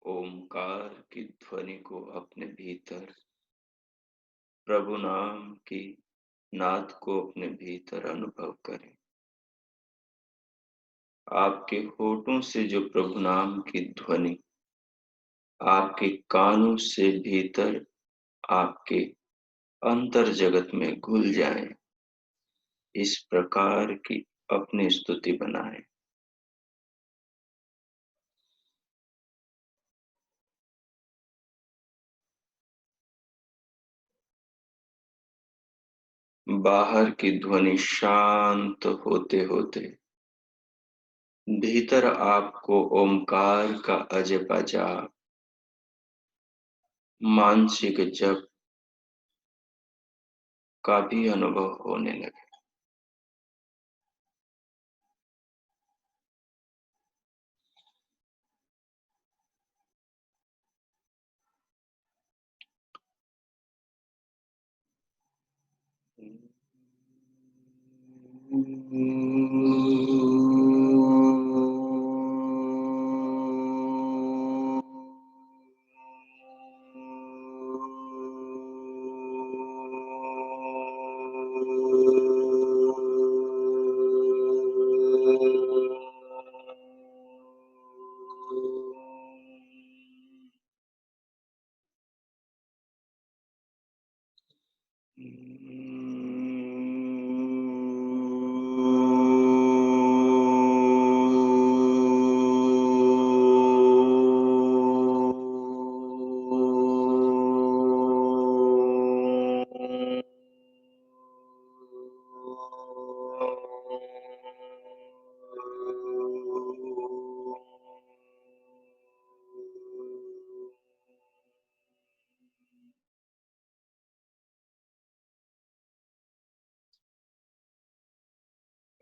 ओमकार की ध्वनि को अपने भीतर, प्रभु नाम की नाद को अपने भीतर अनुभव करें। आपके होठों से जो प्रभु नाम की ध्वनि आपके कानों से भीतर आपके अंतर जगत में घुल जाए, इस प्रकार की अपनी स्तुति बनाएं। बाहर की ध्वनि शांत होते होते भीतर आपको ओमकार का अजब जाप, मानसिक जप का भी अनुभव होने लगे।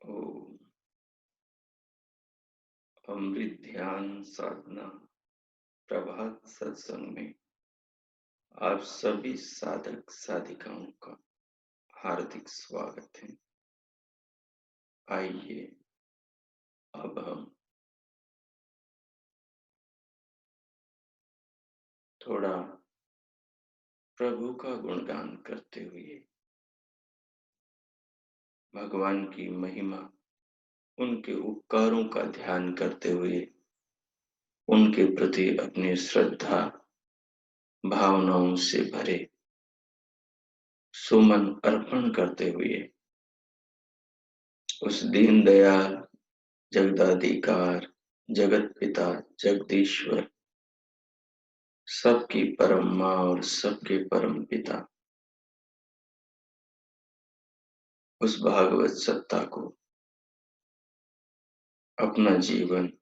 ओम। अमृत ध्यान साधना प्रभात सत्संग में आप सभी साधक साधिकाओं का हार्दिक स्वागत है। आइए अब हम थोड़ा प्रभु का गुणगान करते हुए भगवान की महिमा, उनके उपकारों का ध्यान करते हुए उनके प्रति अपनी श्रद्धा भावनाओं से भरे सुमन अर्पण करते हुए उस दीन दयाल जगदाधिकार जगत पिता जगदीश्वर सबकी परम माँ और सबके परम पिता उस भागवत सत्ता को अपना जीवन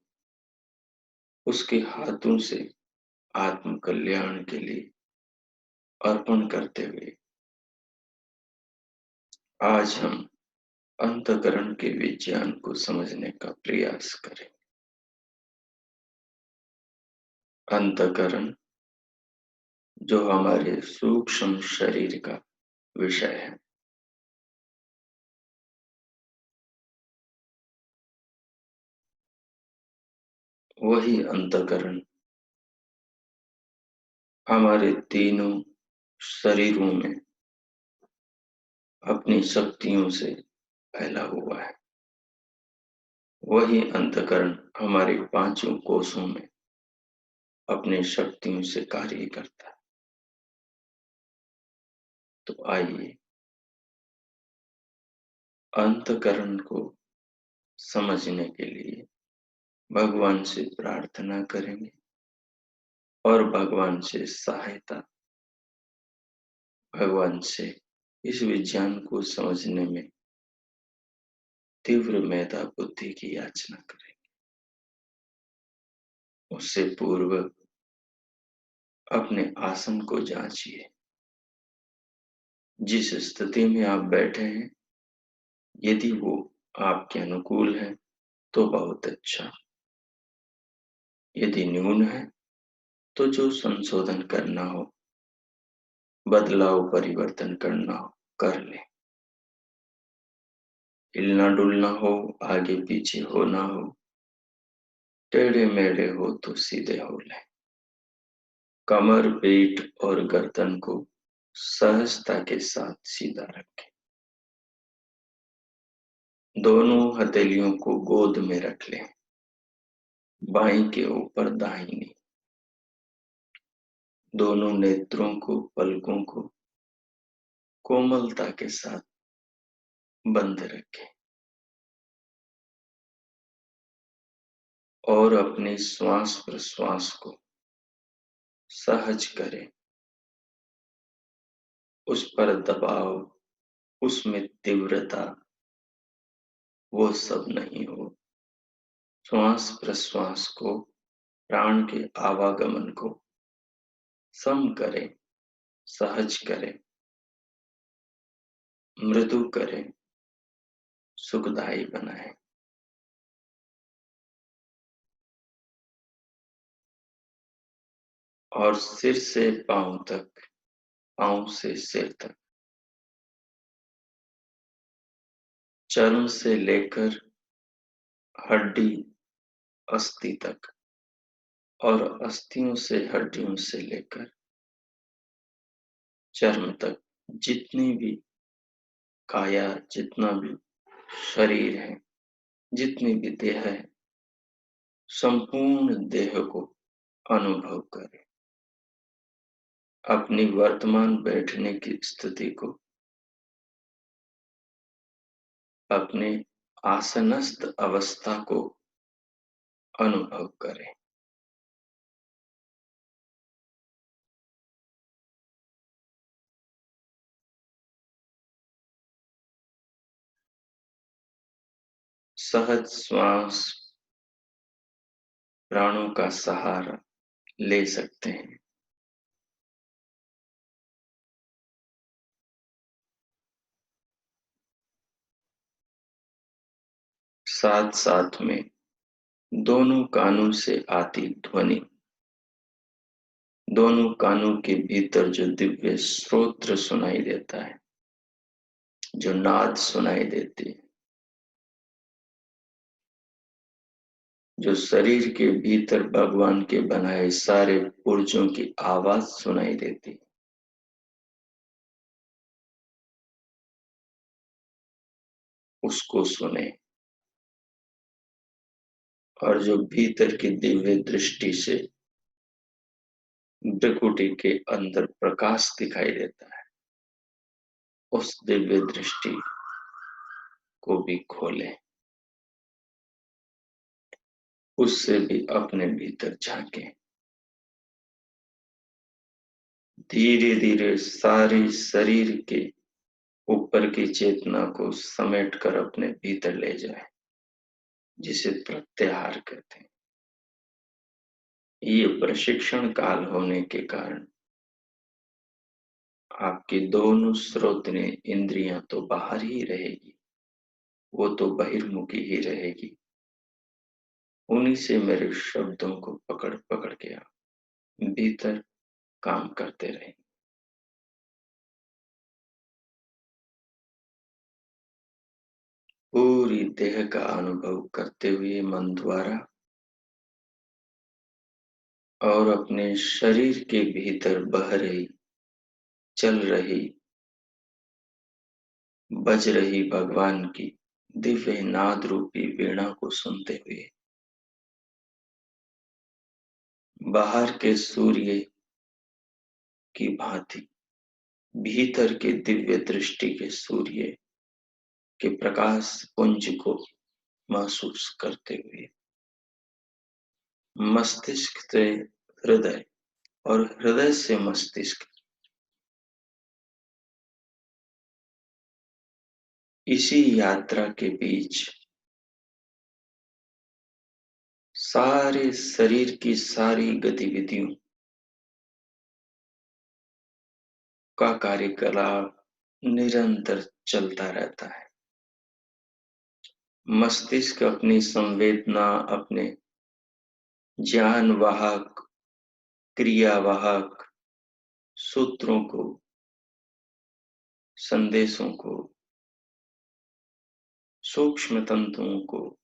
उसके हाथों से आत्म कल्याण के लिए अर्पण करते हुए आज हम अंतःकरण के विज्ञान को समझने का प्रयास करें। अंतःकरण जो हमारे सूक्ष्म शरीर का विषय है, वही अंतःकरण हमारे तीनों शरीरों में अपनी शक्तियों से फैला हुआ है। वही अंतःकरण हमारे पांचों कोषों में अपनी शक्तियों से कार्य करता है। तो आइए अंतःकरण को समझने के लिए भगवान से प्रार्थना करेंगे और भगवान से सहायता, भगवान से इस विज्ञान को समझने में तीव्र मेधा बुद्धि की याचना करेंगे। उससे पूर्व अपने आसन को जांचिए। जिस स्थिति में आप बैठे हैं यदि वो आपके अनुकूल है तो बहुत अच्छा, यदि न्यून है तो जो संशोधन करना हो, बदलाव परिवर्तन करना हो, कर ले। हिलना डुलना हो, आगे पीछे होना हो, टेढ़े मेढ़े हो तो सीधे हो ले। कमर, पीठ और गर्दन को सहजता के साथ सीधा रखें। दोनों हथेलियों को गोद में रख लें, बाईं के ऊपर दाहिनी। दोनों नेत्रों को, पलकों को कोमलता के साथ बंद रखें और अपनी श्वास प्रश्वास को सहज करें। उस पर दबाव, उसमें तीव्रता, वो सब नहीं हो। श्वास प्रश्वास को, प्राण के आवागमन को सम करें, सहज करें, मृदु करें, सुखदायी बनाएं। और सिर से पांव तक, पांव से सिर तक, चर्म से लेकर हड्डी अस्थि तक और अस्थियों से, हड्डियों से लेकर चर्म तक, जितनी भी काया, जितना भी शरीर है, जितनी भी देह है, संपूर्ण देह को अनुभव करें। अपनी वर्तमान बैठने की स्थिति को, अपने आसनस्थ अवस्था को अनुभव करें। सहज श्वास प्राणों का सहारा ले सकते हैं। साथ साथ में दोनों कानों से आती ध्वनि, दोनों कानों के भीतर जो दिव्य स्रोत्र सुनाई देता है, जो नाद सुनाई देती है, जो शरीर के भीतर भगवान के बनाए सारे पुर्जों की आवाज सुनाई देती है, उसको सुने। और जो भीतर की दिव्य दृष्टि से भ्रिकुटी के अंदर प्रकाश दिखाई देता है, उस दिव्य दृष्टि को भी खोलें, उससे भी अपने भीतर झांकें। धीरे धीरे सारी शरीर के ऊपर की चेतना को समेट कर अपने भीतर ले जाए, जिसे प्रत्याहार कहते हैं। ये प्रशिक्षण काल होने के कारण आपकी दोनों श्रोत्रने इंद्रियां तो बाहर ही रहेगी, वो तो बहिर्मुखी ही रहेगी। उन्हीं से मेरे शब्दों को पकड़ पकड़ के आप भीतर काम करते रहें। पूरी देह का अनुभव करते हुए मन द्वारा और अपने शरीर के भीतर बह रही, चल रही, बज रही भगवान की दिव्य नाद रूपी वीणा को सुनते हुए बाहर के सूर्य की भांति भीतर के दिव्य दृष्टि के सूर्य के प्रकाश पुंज को महसूस करते हुए मस्तिष्क से हृदय और हृदय से मस्तिष्क, इसी यात्रा के बीच सारे शरीर की सारी गतिविधियों का कार्यकलाप निरंतर चलता रहता है। मस्तिष्क अपनी संवेदना, अपने ज्ञान वाहक, क्रिया वाहक सूत्रों को, संदेशों को, सूक्ष्म तंतुओं को,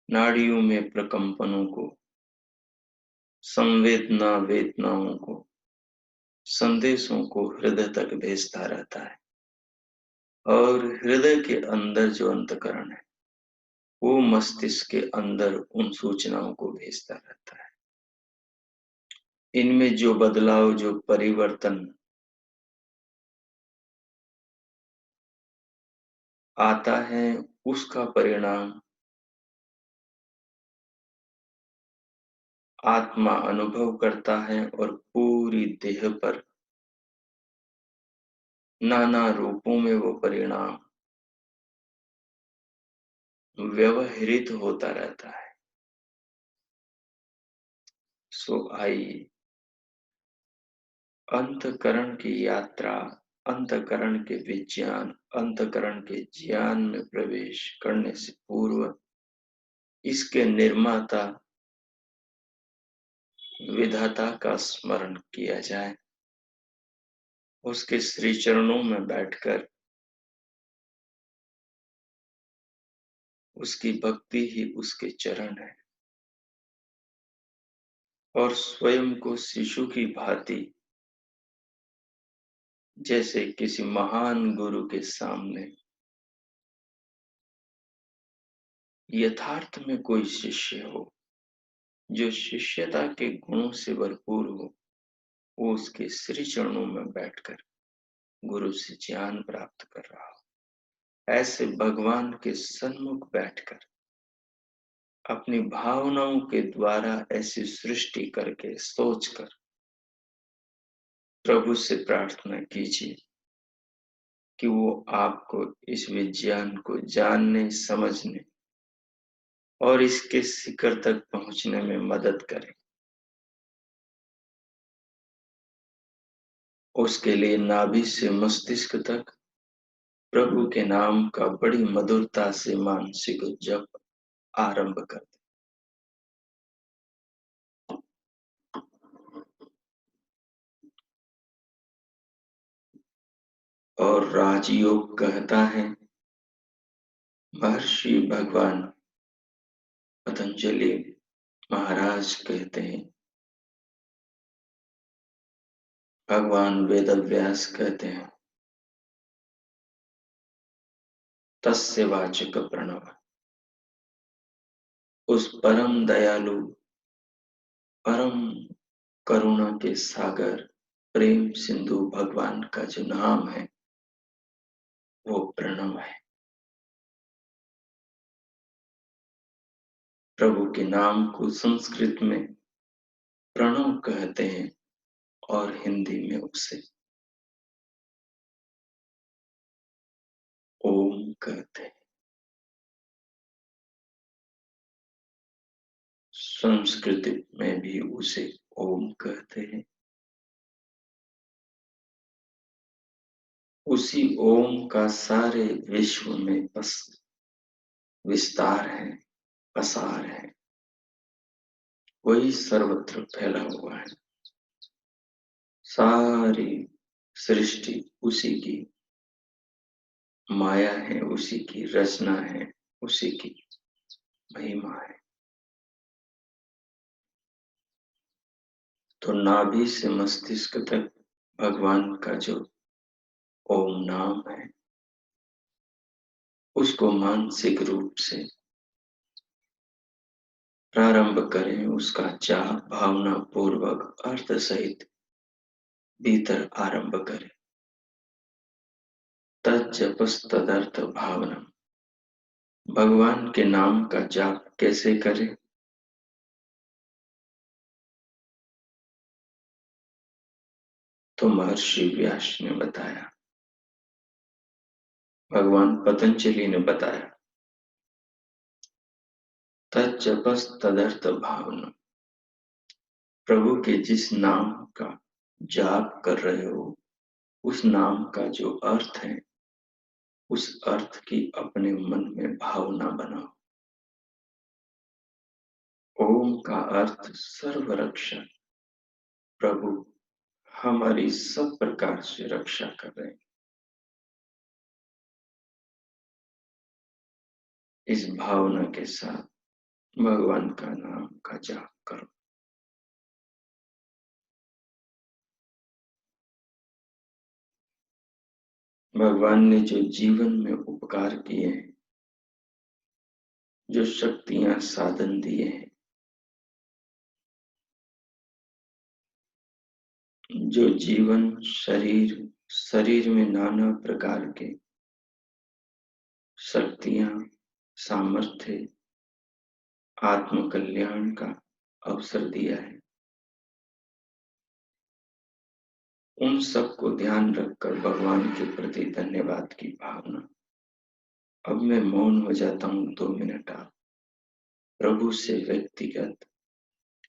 नाड़ियों में प्रकंपनों को, संवेदना वेदनाओं को, संदेशों को हृदय तक भेजता रहता है। और हृदय के अंदर जो अंतःकरण है, वो मस्तिष्क के अंदर उन सूचनाओं को भेजता रहता है। इनमें जो बदलाव, जो परिवर्तन आता है, उसका परिणाम आत्मा अनुभव करता है और पूरी देह पर नाना रूपों में वो परिणाम व्यवहृत होता रहता है। सो आइए अंतःकरण की यात्रा, अंतःकरण के विज्ञान, अंतःकरण के ज्ञान में प्रवेश करने से पूर्व इसके निर्माता विधाता का स्मरण किया जाए। उसके श्री चरणों में बैठकर उसकी भक्ति ही उसके चरण है और स्वयं को शिशु की भांति, जैसे किसी महान गुरु के सामने यथार्थ में कोई शिष्य हो, जो शिष्यता के गुणों से भरपूर हो, वो उसके श्री चरणों में बैठकर गुरु से ज्ञान प्राप्त कर रहा हो। ऐसे भगवान के सन्मुख बैठकर अपनी भावनाओं के द्वारा ऐसी सृष्टि करके सोचकर प्रभु से प्रार्थना कीजिए कि वो आपको इस विज्ञान को जानने, समझने और इसके शिखर तक पहुंचने में मदद करें। उसके लिए नाभि से मस्तिष्क तक प्रभु के नाम का बड़ी मधुरता से मानसिक जप आरंभ कर दें। और राजयोग कहता है, महर्षि भगवान पतंजलि महाराज कहते हैं, भगवान वेदव्यास कहते हैं, तस्य वाचक प्रणव। उस परम दयालु, परम करुणा के सागर, प्रेम सिंधु भगवान का जो नाम है, वो प्रणव है। प्रभु के नाम को संस्कृत में प्रणव कहते हैं और हिंदी में उसे ओम कहते हैं। संस्कृत में भी उसे ओम कहते हैं। उसी ओम का सारे विश्व में विस्तार है, पसार है, वही सर्वत्र फैला हुआ है। सारी सृष्टि उसी की माया है, उसी की रचना है, उसी की महिमा है। तो नाभि से मस्तिष्क तक भगवान का जो ओम नाम है, उसको मानसिक रूप से प्रारंभ करें। उसका जाप भावना पूर्वक अर्थ सहित भीतर आरंभ करें। तज्जपस तदर्थ भावना। भगवान के नाम का जाप कैसे करें? तो महर्षि व्यास ने बताया, भगवान पतंजलि ने बताया, तज्जपस तदर्थ भावना। प्रभु के जिस नाम का जाप कर रहे हो, उस नाम का जो अर्थ है, उस अर्थ की अपने मन में भावना बनाओ। ओम का अर्थ सर्वरक्षक। प्रभु हमारी सब प्रकार से रक्षा कर रहे हैं। इस भावना के साथ भगवान का नाम का जाप करो। भगवान ने जो जीवन में उपकार किए हैं, जो शक्तियां साधन दिए हैं, जो जीवन शरीर शरीर में नाना प्रकार के शक्तियां, सामर्थ्य, आत्म कल्याण का अवसर दिया है, उन सब को ध्यान रखकर भगवान के प्रति धन्यवाद की भावना। अब मैं मौन हो जाता हूं, 2 मिनट आप प्रभु से व्यक्तिगत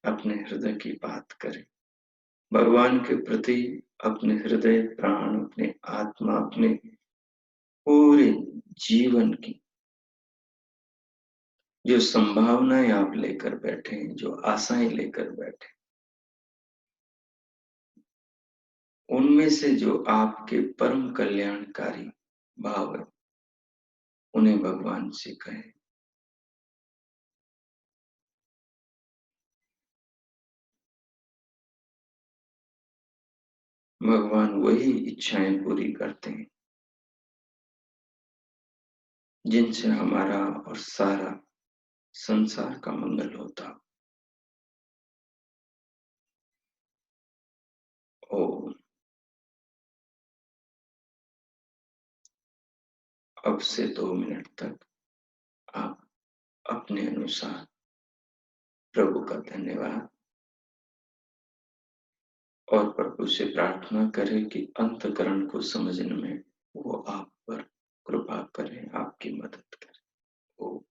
अपने हृदय की बात करें। भगवान के प्रति अपने हृदय, प्राण, अपने आत्मा, अपने पूरे जीवन की जो संभावनाएं आप लेकर बैठे हैं, जो आशाएं लेकर बैठे, उनमें से जो आपके परम कल्याणकारी भाव है, उन्हें भगवान से कहें। भगवान वही इच्छाएं पूरी करते हैं जिनसे हमारा और सारा संसार का मंगल होता। ओम। अब से 2 मिनट तक आप अपने अनुसार प्रभु का धन्यवाद और प्रभु से प्रार्थना करें कि अंतःकरण को समझने में वो आप पर कृपा करें, आपकी मदद करें। ओम।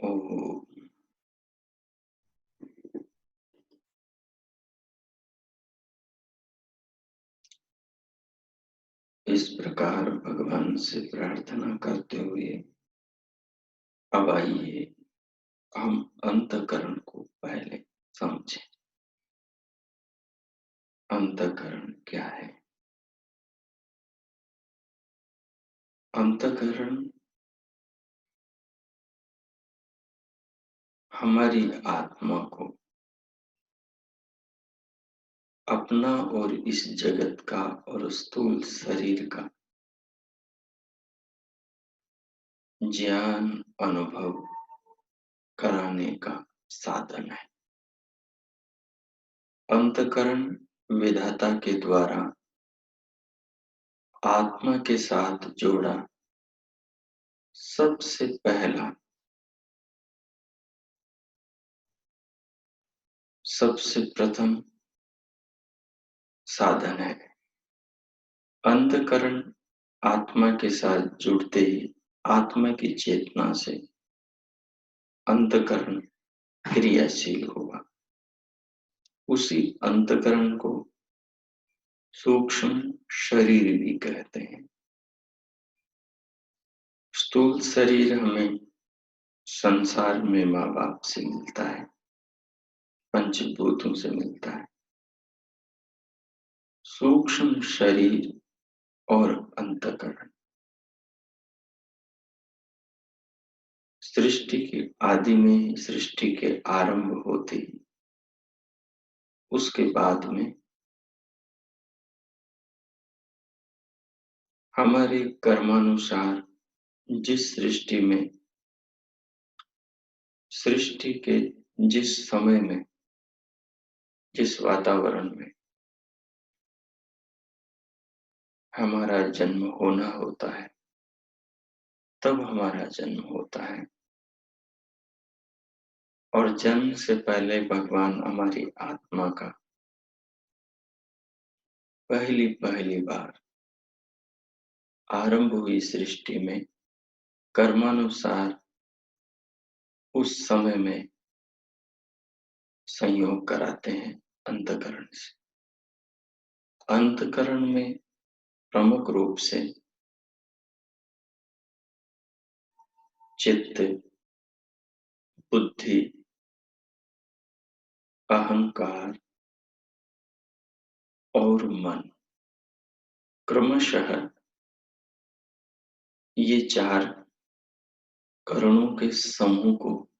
ओहो! इस प्रकार भगवान से प्रार्थना करते हुए अब आइए हम अंतःकरण को पहले समझें। अंतःकरण क्या है? अंतःकरण हमारी आत्मा को अपना और इस जगत का और स्थूल शरीर का ज्ञान अनुभव कराने का साधन है। अंतःकरण विधाता के द्वारा आत्मा के साथ जोड़ा सबसे पहला, सबसे प्रथम साधन है। अंतःकरण आत्मा के साथ जुड़ते ही आत्मा की चेतना से अंतःकरण क्रियाशील होगा। उसी अंतःकरण को सूक्ष्म शरीर भी कहते हैं। स्थूल शरीर हमें संसार में माँ बाप से मिलता है, पंचभूतों से मिलता है। सूक्ष्म शरीर और अंतःकरण सृष्टि के आदि में ही, सृष्टि के आरंभ होते ही उसके बाद में हमारे कर्मानुसार जिस सृष्टि में, सृष्टि के जिस समय में, जिस वातावरण में हमारा जन्म होना होता है, तब हमारा जन्म होता है। और जन्म से पहले भगवान हमारी आत्मा का पहली पहली बार आरंभ हुई सृष्टि में कर्मानुसार उस समय में संयोग कराते हैं अंतःकरण से। अंतःकरण में प्रमुख रूप से चित्त, बुद्धि, अहंकार और मन क्रमशः ये चार करणों के समूह को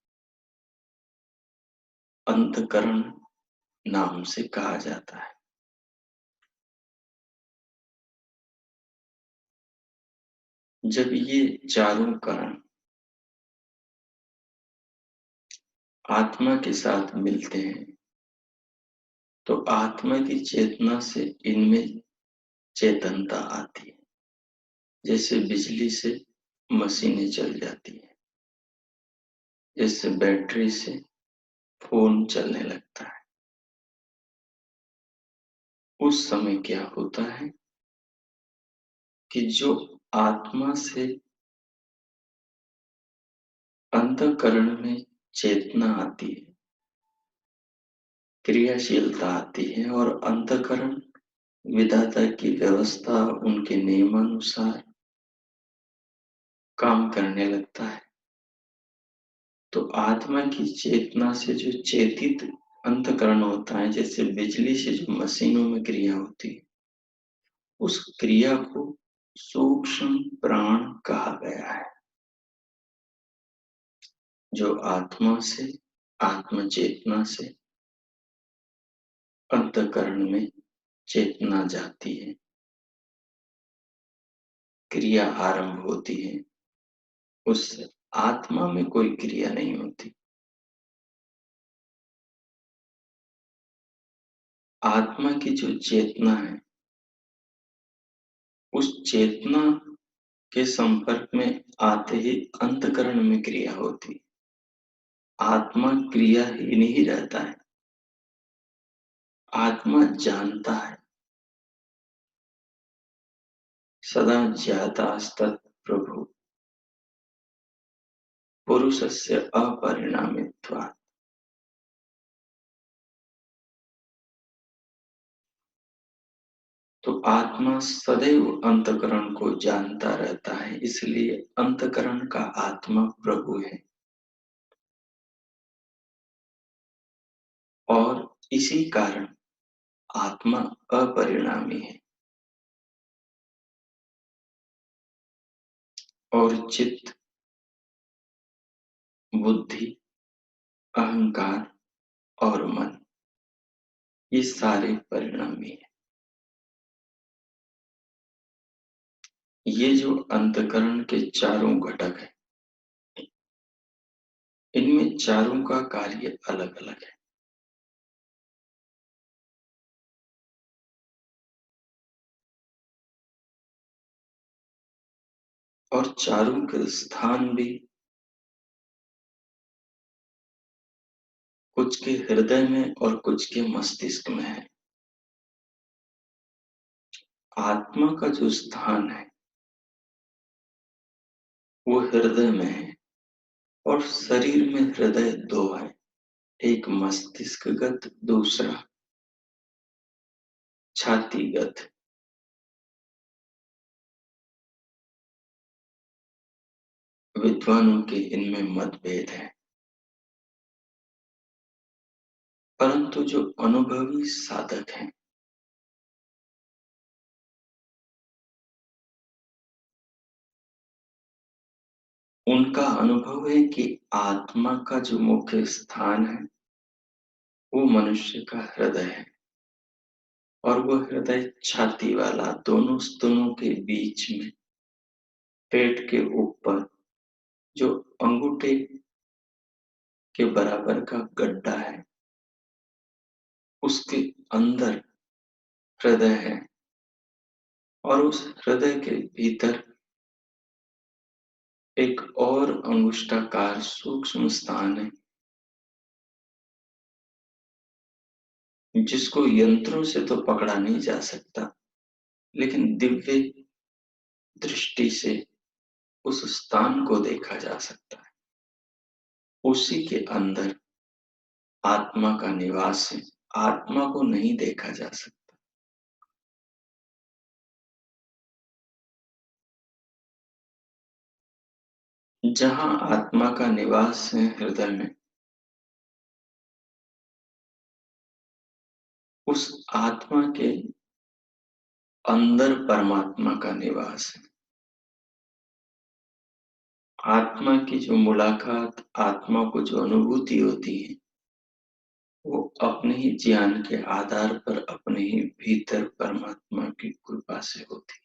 अंतःकरण नाम से कहा जाता है। जब ये चारों करण आत्मा के साथ मिलते हैं तो आत्मा की चेतना से इनमें चेतनता आती है। जैसे बिजली से मशीनें चल जाती हैं, जैसे बैटरी से फोन चलने लगता है। उस समय क्या होता है कि जो आत्मा से अंतःकरण में चेतना आती है, क्रियाशीलता आती है और अंतःकरण विधाता की व्यवस्था, उनके नियमानुसार काम करने लगता है। तो आत्मा की चेतना से जो चेतित अंतःकरण होता है, जैसे बिजली से जो मशीनों में क्रिया होती है, उस क्रिया को सूक्ष्म प्राण कहा गया है। जो आत्मा से, आत्म चेतना से अंतःकरण में चेतना जाती है, क्रिया आरंभ होती है। उस आत्मा में कोई क्रिया नहीं होती। आत्मा की जो चेतना है, उस चेतना के संपर्क में आते ही अंतःकरण में क्रिया होती। आत्मा क्रियाहीन ही रहता है। आत्मा जानता है। सदा ज्ञातास्तत् प्रभु। पुरुषस्य अपरिणामित्वात्। तो आत्मा सदैव अंतःकरण को जानता रहता है, इसलिए अंतःकरण का आत्मा प्रभु है। और इसी कारण आत्मा अपरिणामी है। और चित्त, बुद्धि, अहंकार और मन, ये सारे परिणामी हैं। ये जो अंतःकरण के चारों घटक हैं, इनमें चारों का कार्य अलग अलग है। और चारों के स्थान भी कुछ के हृदय में और कुछ के मस्तिष्क में है। आत्मा का जो स्थान है वो हृदय में है। और शरीर में हृदय दो है, एक मस्तिष्कगत, दूसरा छातीगत। विद्वानों के इनमें मतभेद है, परंतु जो अनुभवी साधक हैं, उनका अनुभव है कि आत्मा का जो मुख्य स्थान है वो मनुष्य का हृदय है। और वो हृदय छाती वाला, दोनों स्तनों के बीच में, पेट के ऊपर जो अंगूठे के बराबर का गड्ढा है, उसके अंदर हृदय है। और उस हृदय के भीतर एक और अंगुष्ठाकार सूक्ष्म स्थान है, जिसको यंत्रों से तो पकड़ा नहीं जा सकता, लेकिन दिव्य दृष्टि से उस स्थान को देखा जा सकता है। उसी के अंदर आत्मा का निवास है। आत्मा को नहीं देखा जा सकता। जहां आत्मा का निवास है हृदय में, उस आत्मा के अंदर परमात्मा का निवास है। आत्मा की जो मुलाकात, आत्मा को जो अनुभूति होती है, वो अपने ही ज्ञान के आधार पर अपने ही भीतर परमात्मा की कृपा से होती है।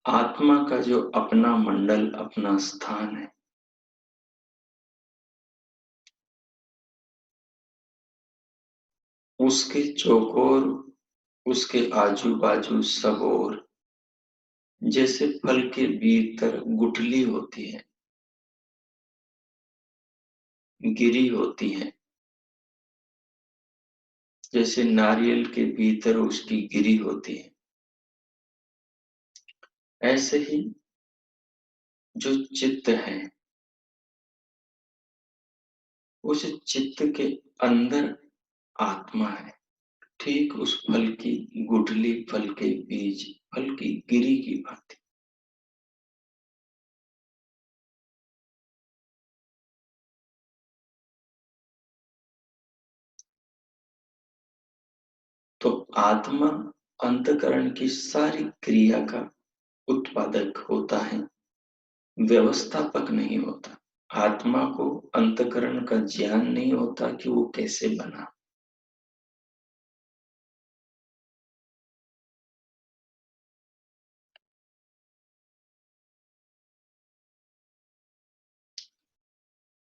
आत्मा का जो अपना मंडल, अपना स्थान है, उसके चौकोर, उसके आजू बाजू सब ओर जैसे फल के भीतर गुठली होती है, गिरी होती है, जैसे नारियल के भीतर उसकी गिरी होती है, ऐसे ही जो चित्त है, उस चित्त के अंदर आत्मा है, ठीक उस फल की गुठली, फल के बीज, फल की गिरी की भांति। तो आत्मा अंतकरण की सारी क्रिया का उत्पादक होता है, व्यवस्थापक नहीं होता। आत्मा को अंतकरण का ज्ञान नहीं होता कि वो कैसे बना।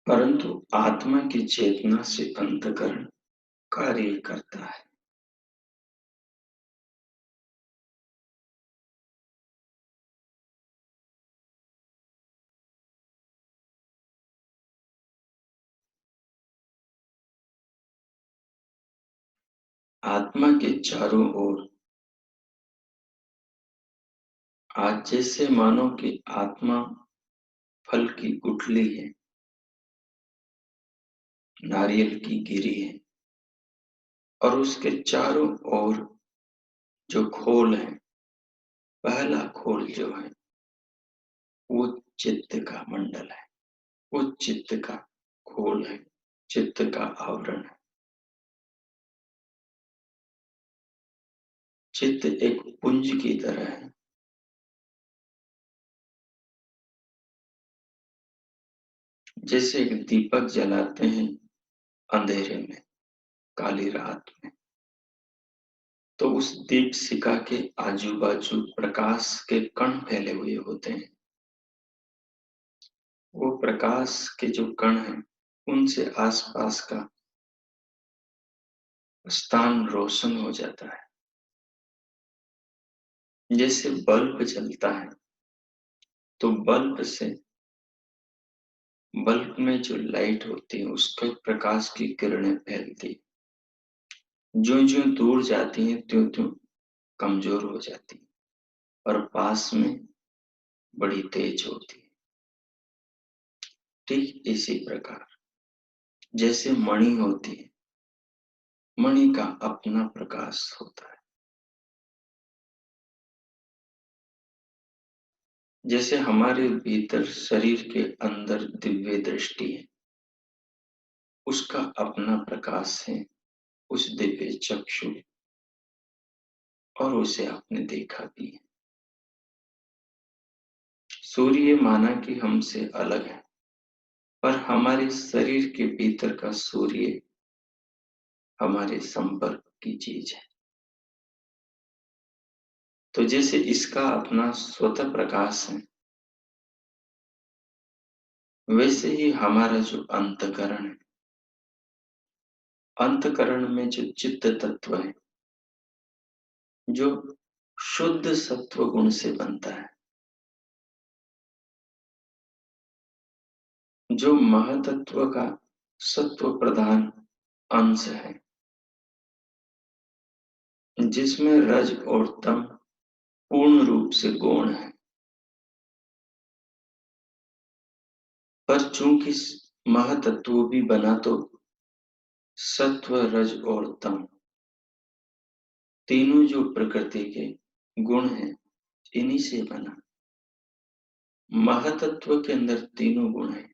परंतु आत्मा की चेतना से अंतकरण कार्य करता है। आत्मा के चारों ओर आज जैसे मानो कि आत्मा फल की गुठली है, नारियल की गिरी है, और उसके चारों ओर जो खोल है, पहला खोल जो है वो चित्त का मंडल है, वो चित्त का खोल है, चित्त का आवरण है। चित्त एक पुंज की तरह है। जैसे एक दीपक जलाते हैं अंधेरे में, काली रात में, तो उस दीपशिखा के आजू बाजू प्रकाश के कण फैले हुए होते हैं। वो प्रकाश के जो कण हैं, उनसे आसपास का स्थान रोशन हो जाता है। जैसे बल्ब जलता है, तो बल्ब में जो लाइट होती है, उसके प्रकाश की किरणें फैलती, ज्यों ज्यों दूर जाती हैं त्यों त्यों कमजोर हो जाती है, और पास में बड़ी तेज होती है। ठीक इसी प्रकार जैसे मणि होती है, मणि का अपना प्रकाश होता है। जैसे हमारे भीतर शरीर के अंदर दिव्य दृष्टि है, उसका अपना प्रकाश है, उस दिव्य चक्षु, और उसे आपने देखा भी है। सूर्य माना कि हमसे अलग है, पर हमारे शरीर के भीतर का सूर्य हमारे संपर्क की चीज है। तो जैसे इसका अपना स्वतः प्रकाश है, वैसे ही हमारा जो अंतकरण है, अंतकरण में जो चित्त तत्व है, जो शुद्ध सत्व गुण से बनता है, जो महतत्व का सत्व प्रधान अंश है, जिसमें रज और तम पूर्ण रूप से गौण है, पर चूंकि महतत्व भी बना तो सत्व, रज और तम तीनों जो प्रकृति के गुण हैं, इन्हीं से बना। महतत्व के अंदर तीनों गुण हैं,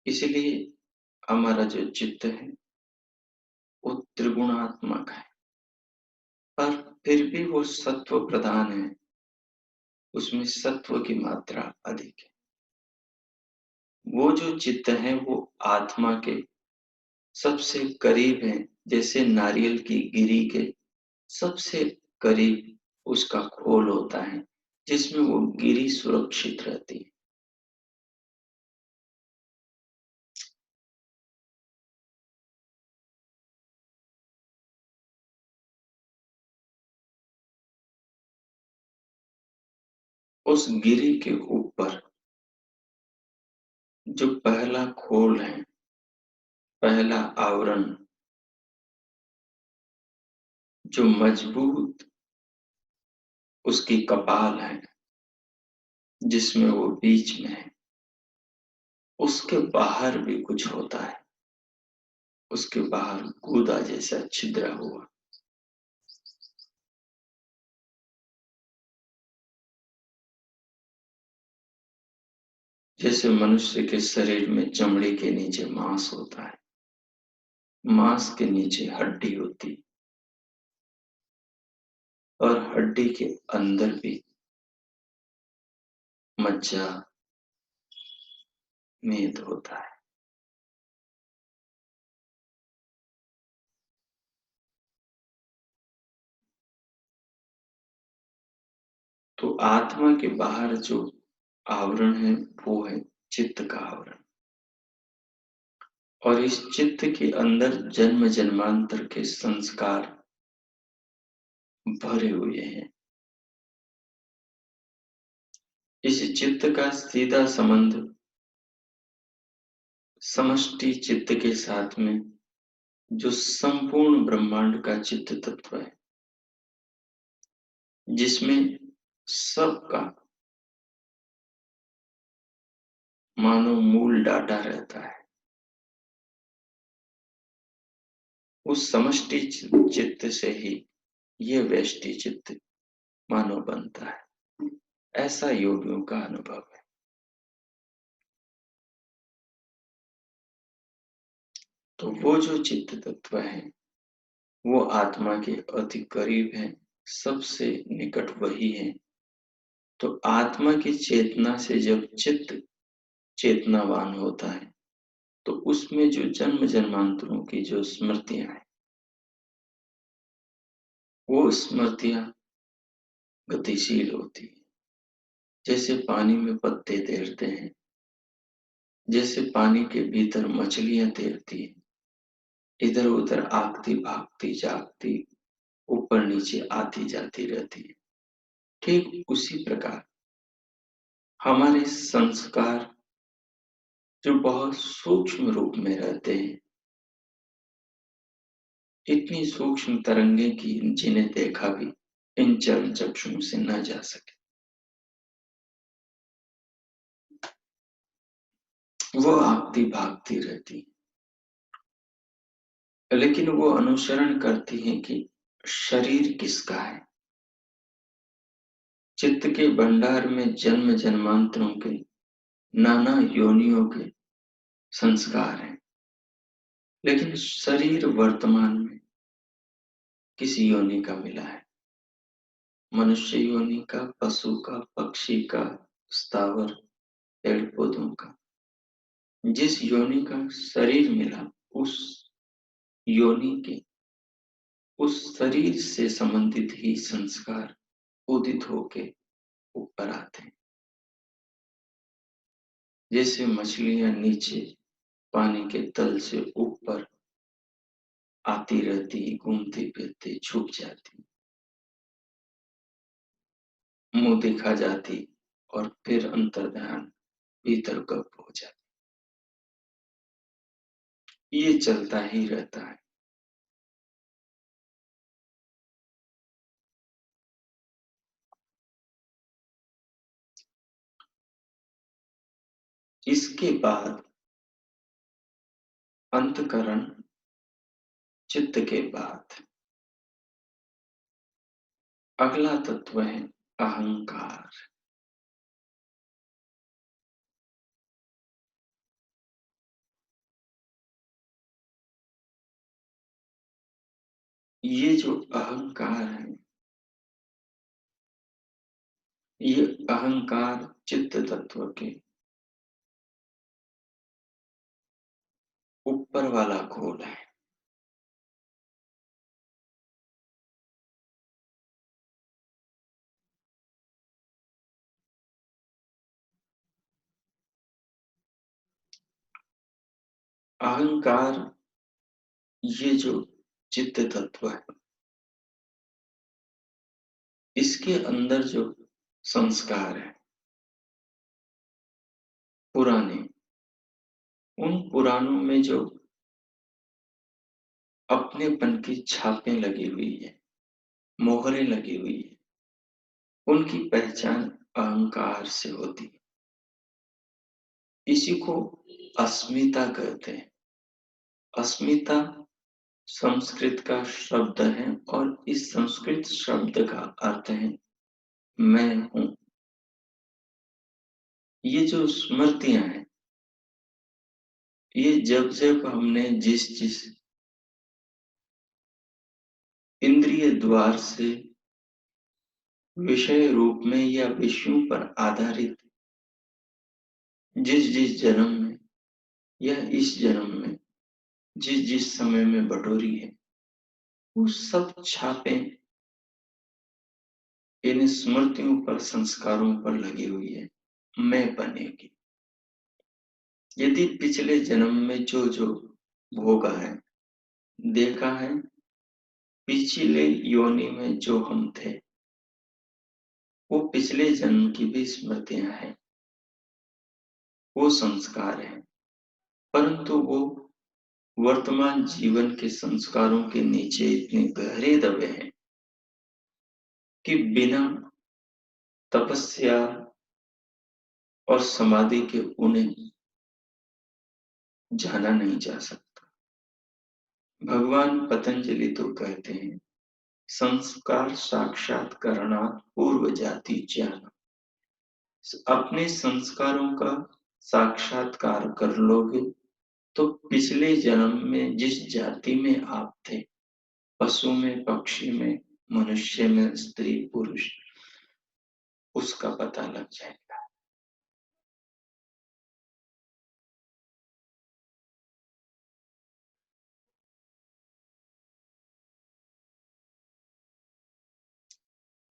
इसलिए हमारा जो चित्त है वो त्रिगुणात्मक है, पर फिर भी वो सत्व प्रधान है, उसमें सत्व की मात्रा अधिक है। वो जो चित्त है वो आत्मा के सबसे करीब है, जैसे नारियल की गिरी के सबसे करीब उसका खोल होता है, जिसमें वो गिरी सुरक्षित रहती है। उस गिरी के ऊपर जो पहला खोल है, पहला आवरण, जो मजबूत उसकी कपाल है, जिसमें वो बीच में है, उसके बाहर भी कुछ होता है। उसके बाहर गूदा जैसा छिद्रा हुआ, जैसे मनुष्य के शरीर में चमड़ी के नीचे मांस होता है, मांस के नीचे हड्डी होती, और हड्डी के अंदर भी मज्जा, मेद होता है। तो आत्मा के बाहर जो आवरण है वो है चित्त का आवरण, और इस चित्त के अंदर जन्म जन्मांतर के संस्कार भरे हुए हैं। इस चित्त का सीधा संबंध समष्टि चित्त के साथ में, जो संपूर्ण ब्रह्मांड का चित्त तत्व है, जिसमें सबका मानो मूल डाटा रहता है। उस समष्टि चित्त से ही ये व्यष्टि चित्त मानो बनता है। ऐसा योगियों का अनुभव है। तो वो जो चित्त तत्व है वो आत्मा के अति करीब है, सबसे निकट वही है। तो आत्मा की चेतना से जब चित्त चेतनावान होता है तो उसमें जो जन्म जन्मांतरों की जो स्मृतियां हैं वो स्मृतियां गतिशील होती है। जैसे पानी में पत्ते तैरते हैं, जैसे पानी के भीतर मछलियां तैरती हैं, इधर उधर आगती भागती जागती ऊपर नीचे आती जाती रहती है। ठीक उसी प्रकार हमारे संस्कार जो बहुत सूक्ष्म रूप में रहते हैं, इतनी सूक्ष्म तरंगे की जिन्हें देखा भी इन चरण चक्षुओं से न जा सके, वो आगती भागती रहती है। लेकिन वो अनुसरण करती हैं कि शरीर किसका है। चित्त के भंडार में जन्म जन्मांतरों के नाना योनियों के संस्कार हैं, लेकिन शरीर वर्तमान में किस योनि का मिला है। मनुष्य योनि का, पशु का, पक्षी का, स्थावर पेड़ पौधों का। जिस योनि का शरीर मिला उस योनि के उस शरीर से संबंधित ही संस्कार उदित होके ऊपर आते हैं। जैसे मछलियां नीचे पानी के तल से ऊपर आती रहती, घूमती फिरती, छुप जाती, मुंह दिखा जाती और फिर अंतर्ध्यान भीतर गप हो जाती। ये चलता ही रहता है। इसके बाद अंतकरण चित्त के बाद अगला तत्व है अहंकार। ये जो अहंकार है, ये अहंकार चित्त तत्व के ऊपर वाला खोल है। अहंकार ये जो चित्त तत्व है, इसके अंदर जो संस्कार है पुराने, उन पुराणों में जो अपनेपन की छापें लगी हुई है, मोहरें लगी हुई है, उनकी पहचान अहंकार से होती है। इसी को अस्मिता कहते हैं। अस्मिता संस्कृत का शब्द है और इस संस्कृत शब्द का अर्थ है मैं हूं। ये जो स्मृतियां हैं, ये जब जब हमने जिस जिस इंद्रिय द्वार से विषय रूप में या विषयों पर आधारित जिस जिस जन्म में या इस जन्म में जिस जिस समय में बटोरी है, वो सब छापें इन स्मृतियों पर, संस्कारों पर लगी हुई है। मैं बनेगी। यदि पिछले जन्म में जो जो भोगा है, देखा है, पिछले योनि में जो हम थे, वो पिछले जन्म की भी स्मृतियां हैं, वो संस्कार हैं। परंतु वो वर्तमान जीवन के संस्कारों के नीचे इतने गहरे दबे हैं कि बिना तपस्या और समाधि के उन्हें जाना नहीं जा सकता। भगवान पतंजलि तो कहते हैं, संस्कार साक्षात्कारणात् पूर्व जाति ज्ञान। अपने संस्कारों का साक्षात्कार कर लोगे तो पिछले जन्म में जिस जाति में आप थे, पशु में, पक्षी में, मनुष्य में, स्त्री पुरुष, उसका पता लग जाएगा।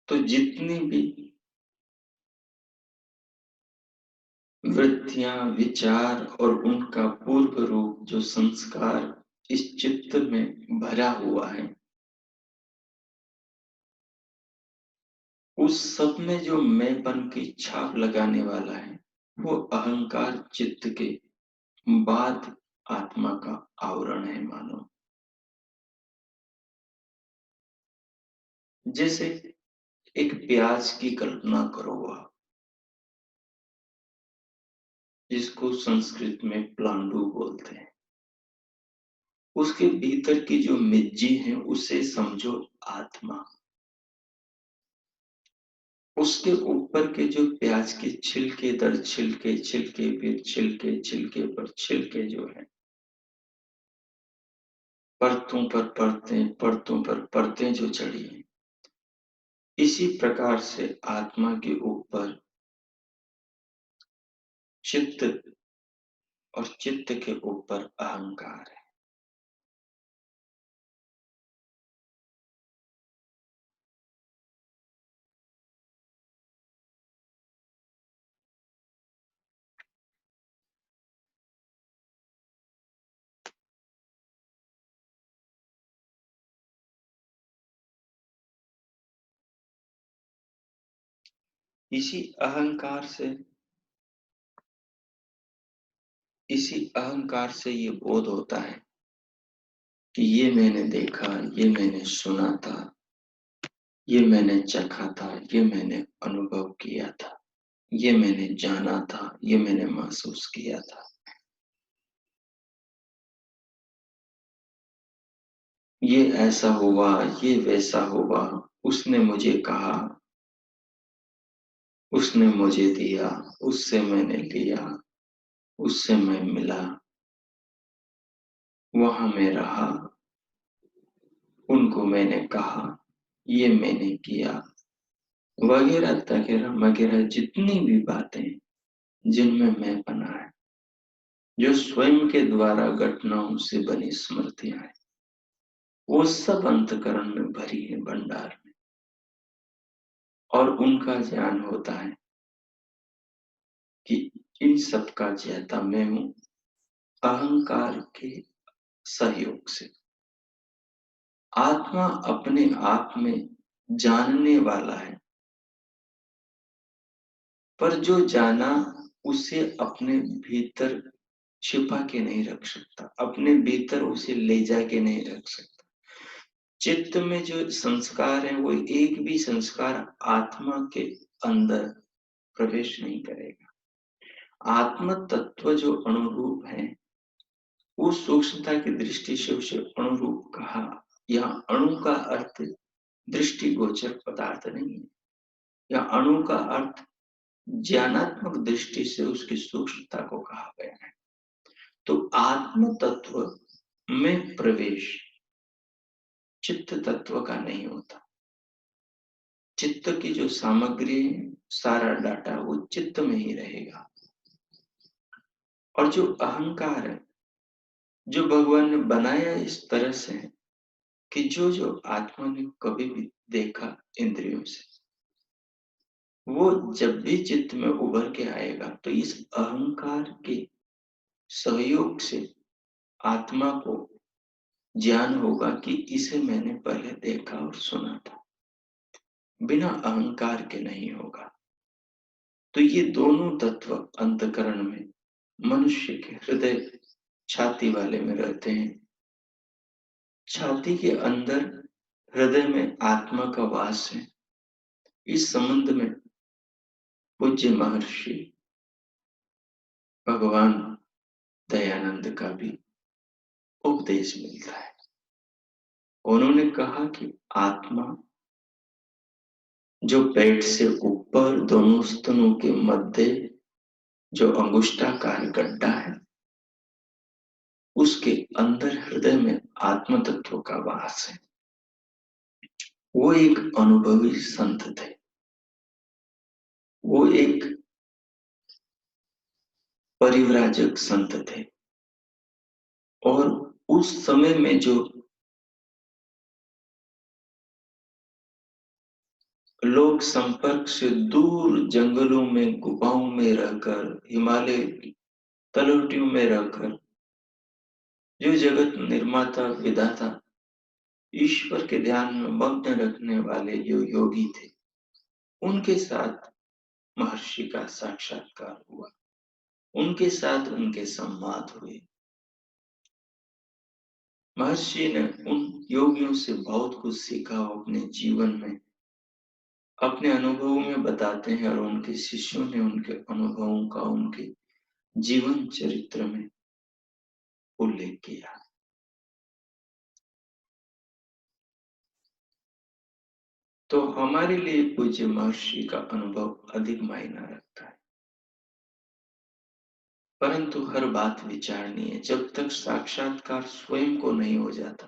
तो जितनी भी वृत्तियां, विचार और उनका पूर्व रूप जो संस्कार इस चित्त में भरा हुआ है, उस सब में जो मैंपन की छाप लगाने वाला है, वो अहंकार चित्त के बाद आत्मा का आवरण है मानो। जैसे एक प्याज की कल्पना करो आप, जिसको संस्कृत में प्लांडु बोलते हैं। उसके भीतर की जो मिज्जी है उसे समझो आत्मा। उसके ऊपर के जो प्याज के छिलके दर छिलके, छिलके पे छिलके, छिलके पर छिलके जो है, परतों पर परतें, परतों पर परतें जो चढ़ी हैं, इसी प्रकार से आत्मा के ऊपर चित्त और चित्त के ऊपर अहंकार है। इसी अहंकार से इसी अहंकार से ये बोध होता है कि ये मैंने देखा, ये मैंने सुना था, ये मैंने चखा था, ये मैंने अनुभव किया था, ये मैंने जाना था, ये मैंने महसूस किया था। ये ऐसा हुआ, ये वैसा हुआ, उसने मुझे कहा, उसने मुझे दिया, उससे मैंने लिया, उससे मैं मिला, वहां मैं रहा, उनको मैंने कहा, ये मैंने किया, वगैरह वगैरह वगैरह जितनी भी बातें जिनमें मैं बना है, जो स्वयं के द्वारा घटनाओं से बनी स्मृतियां हैं, वो सब अंतकरण में भरी है भंडार में। और उनका ज्ञान होता है कि इन सब का ज्ञाता मैं हूं, अहंकार के सहयोग से। आत्मा अपने आप में जानने वाला है, पर जो जाना उसे अपने भीतर छिपा के नहीं रख सकता, अपने भीतर उसे ले जाके नहीं रख सकता। चित्त में जो संस्कार है, वो एक भी संस्कार आत्मा के अंदर प्रवेश नहीं करेगा। आत्म तत्व जो अनुरूप है, उस सूक्ष्मता की दृष्टि से उसे अणुरूप कहा। यहाँ अणु का अर्थ दृष्टिगोचर पदार्थ नहीं है, या अणु का अर्थ ज्ञानात्मक दृष्टि से उसकी सूक्ष्मता को कहा गया है। तो आत्म तत्व में प्रवेश चित्त तत्व का नहीं होता। चित्त की जो सामग्री है, सारा डाटा वो चित्त में ही रहेगा। और जो अहंकार है, जो भगवान ने बनाया इस तरह से है कि जो जो आत्मा ने कभी भी देखा इंद्रियों से, वो जब भी चित्त में उभर के आएगा तो इस अहंकार के सहयोग से आत्मा को ज्ञान होगा कि इसे मैंने पहले देखा और सुना था, बिना अहंकार के नहीं होगा। तो ये दोनों तत्व अंतकरण में मनुष्य के हृदय छाती वाले में रहते हैं। छाती के अंदर हृदय में आत्मा का वास है। इस संबंध में पूज्य महर्षि भगवान दयानंद का भी उपदेश मिलता है। उन्होंने कहा कि आत्मा जो पेट से ऊपर दोनों स्तनों के मध्य जो अंगुष्ठाकार गड्ढा है, उसके अंदर हृदय में आत्म तत्व का वास है। वो एक अनुभवी संत थे। वो एक परिव्राजक संत थे और उस समय में जो लोग संपर्क से दूर जंगलों में, गुफाओं में रहकर, हिमालय की तलहटियों में रहकर जो जगत निर्माता विधाता ईश्वर के ध्यान में मग्न रखने वाले जो योगी थे, उनके साथ महर्षि का साक्षात्कार हुआ। उनके साथ उनके संवाद हुए। महर्षि ने उन योगियों से बहुत कुछ सीखा। अपने जीवन में अपने अनुभवों में बताते हैं और उनके शिष्यों ने उनके अनुभवों का उनके जीवन चरित्र में उल्लेख किया। तो हमारे लिए पूज्य महर्षि का अनुभव अधिक मायना रखता है। परंतु हर बात विचारनी है जब तक साक्षात्कार स्वयं को नहीं हो जाता।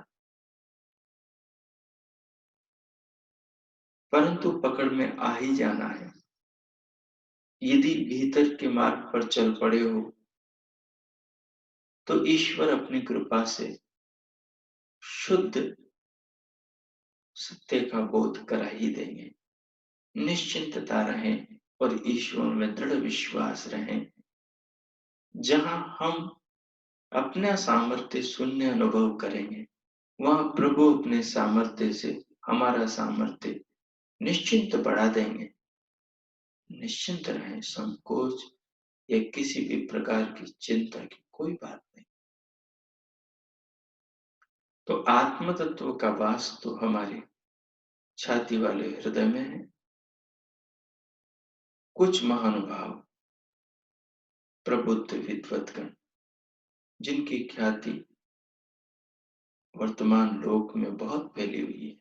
परंतु पकड़ में आ ही जाना है। यदि भीतर के मार्ग पर चल पड़े हो तो ईश्वर अपनी कृपा से शुद्ध सत्य का बोध करा ही देंगे। निश्चिंतता रहें और ईश्वर में दृढ़ विश्वास रहें। जहां हम अपना सामर्थ्य शून्य अनुभव करेंगे, वहां प्रभु अपने सामर्थ्य से हमारा सामर्थ्य निश्चिंत बढ़ा देंगे। निश्चिंत रहें, संकोच या किसी भी प्रकार की चिंता की कोई बात नहीं। तो आत्म तत्व का वास तो हमारे छाती वाले हृदय में है। कुछ महानुभाव प्रबुद्ध विद्वतगण जिनकी ख्याति वर्तमान लोक में बहुत फैली हुई है,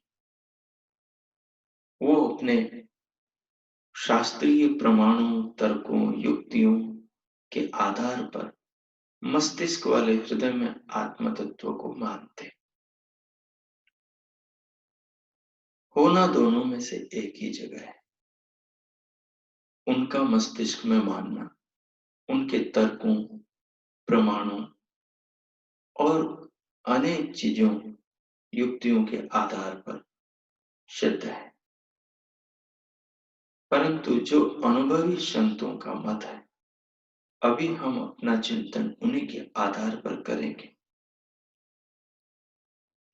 वो अपने शास्त्रीय प्रमाणों, तर्कों, युक्तियों के आधार पर मस्तिष्क वाले हृदय में आत्म तत्व को मानते। होना दोनों में से एक ही जगह है। उनका मस्तिष्क में मानना उनके तर्कों, प्रमाणों और अनेक चीजों, युक्तियों के आधार पर सिद्ध है। परंतु जो अनुभवी संतों का मत है, अभी हम अपना चिंतन उन्हीं के आधार पर करेंगे।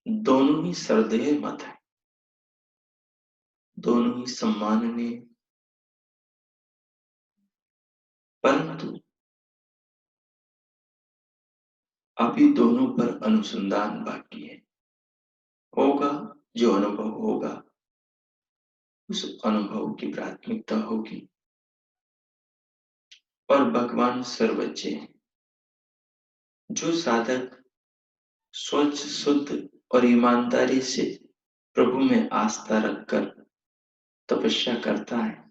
दोनों ही श्रद्धेय मत है, दोनों ही सम्माननीय, परंतु अभी दोनों पर अनुसंधान बाकी है। होगा जो अनुभव होगा, उस अनुभव की प्राथमिकता होगी और भगवान सर्वोच्च है। जो साधक स्वच्छ, शुद्ध और ईमानदारी से प्रभु में आस्था रखकर तपस्या करता है,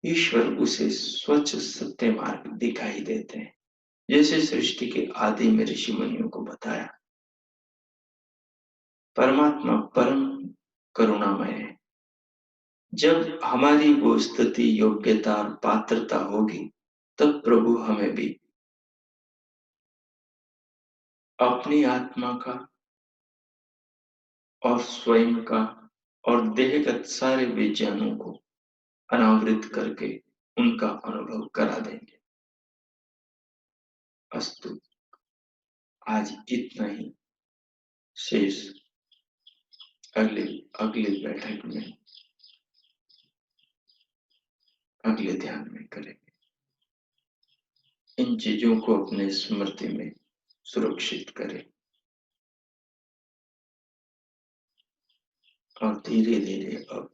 ईश्वर उसे स्वच्छ सत्य मार्ग दिखाई देते हैं। जैसे सृष्टि के आदि में ऋषि मुनियों को बताया, परमात्मा परम करुणामय है। जब हमारी वो स्थिति, योग्यता और पात्रता होगी, तब प्रभु हमें भी अपनी आत्मा का और स्वयं का और देहगत सारे विज्ञानों को अनावृत करके उनका अनुभव करा देंगे। अस्तु, आज इतना ही। शेष अगले अगले बैठक में, अगले ध्यान में करेंगे। इन चीजों को अपने स्मृति में सुरक्षित करें और धीरे धीरे अब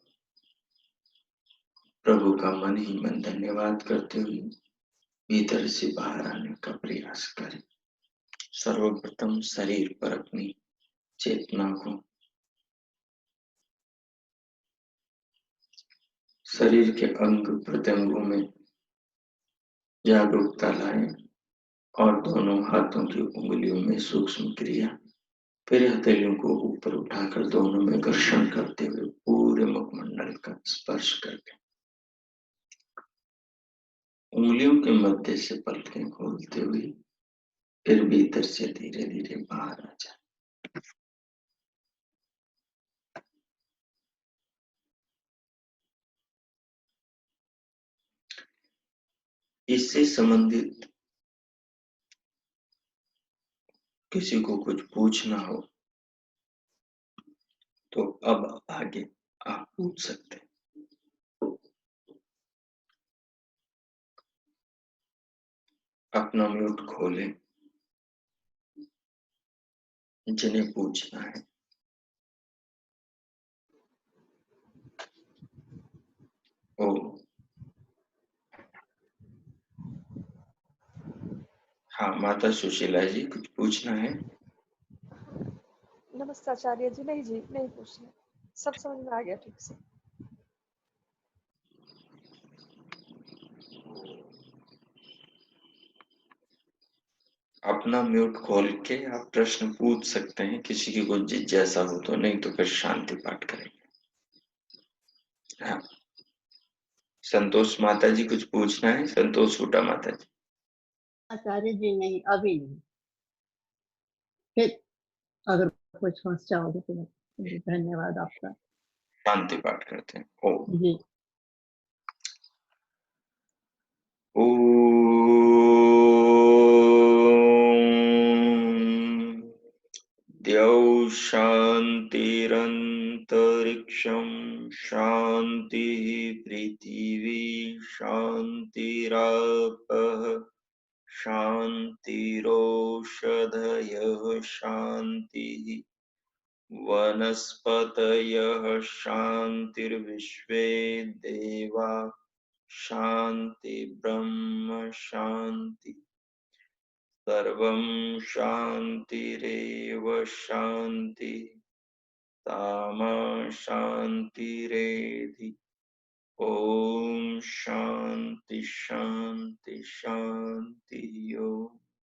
प्रभु का मन ही मन धन्यवाद करते हुए भीतर से बाहर आने का प्रयास करें। सर्वप्रथम शरीर पर अपनी चेतना को, शरीर के अंग प्रत्यंगों में जागरूकता लाएं और दोनों हाथों की उंगलियों में सूक्ष्म क्रिया, फिर हथेलियों को ऊपर उठाकर दोनों में घर्षण करते हुए पूरे मुखमंडल का स्पर्श करके उंगलियों के मध्य से पलकें खोलते हुए फिर भीतर से धीरे धीरे बाहर आ जाए। इससे संबंधित किसी को कुछ पूछना हो तो अब आगे आप पूछ सकते हैं। अपना म्यूट खोलें जिन्हें पूछना है। ओ हाँ, माता सुशीला जी कुछ पूछना है? नमस्ते आचार्य जी। नहीं जी, नहीं पूछना, सब समझ में आ गया ठीक से। अपना म्यूट खोल के आप प्रश्न पूछ सकते हैं, किसी की कुछ जिज्ञासा हो तो, नहीं तो फिर शांति पाठ करेंगे। हाँ, संतोष माता जी कुछ पूछना है? संतोष फूटा माता जी। आचार्य जी नहीं, अभी नहीं, फिर अगर कुछ समस्या होगी तो धन्यवाद आपका। शांति पाठ करते हैं। ओ जी। द्यौ शान्तिरन्तरिक्षं शान्तिः पृथिवी शान्तिरापः शान्तिरोषधयः शान्तिः वनस्पतयः शान्तिर्विश्वे देवा शान्ति ब्रह्म शान्ति सर्वं शान्तिरेव शान्ति तामा शान्तिरेधि। ओम शांति शांति।